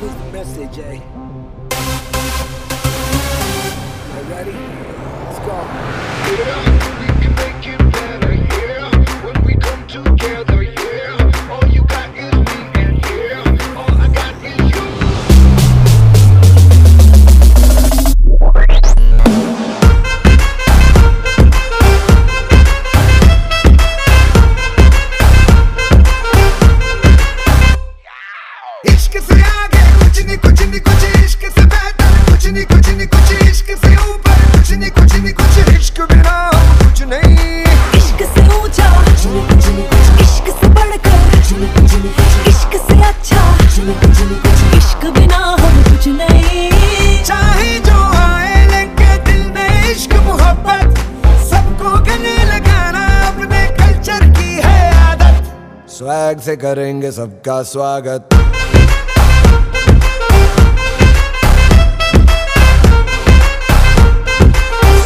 this message, eh? You ready? Let's go. Yeah, we can make it better, yeah. When we come together, yeah. All you got is me, and yeah, all I got is you. इश्क से आगे कुछ नहीं कुछ नहीं कुछ, इश्क से बेहतर कुछ नहीं कुछ नहीं कुछ, इश्क से ऊपर कुछ नहीं कुछ नहीं कुछ, इश्क बिना कुछ नहीं। इश्क से ऊंचा कुछ नहीं कुछ नहीं कुछ, इश्क से बढ़कर कुछ नहीं कुछ नहीं कुछ, इश्क से अच्छा कुछ नहीं कुछ नहीं कुछ, इश्क बिना हम कुछ नहीं। चाहे जो आए लेके दिल में इश्क मोहब्बत, सबको गले लगाना अपने कल्चर की है आदत। स्वैग से करेंगे सबका स्वागत।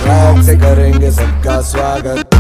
स्वैग से करेंगे सबका स्वागत।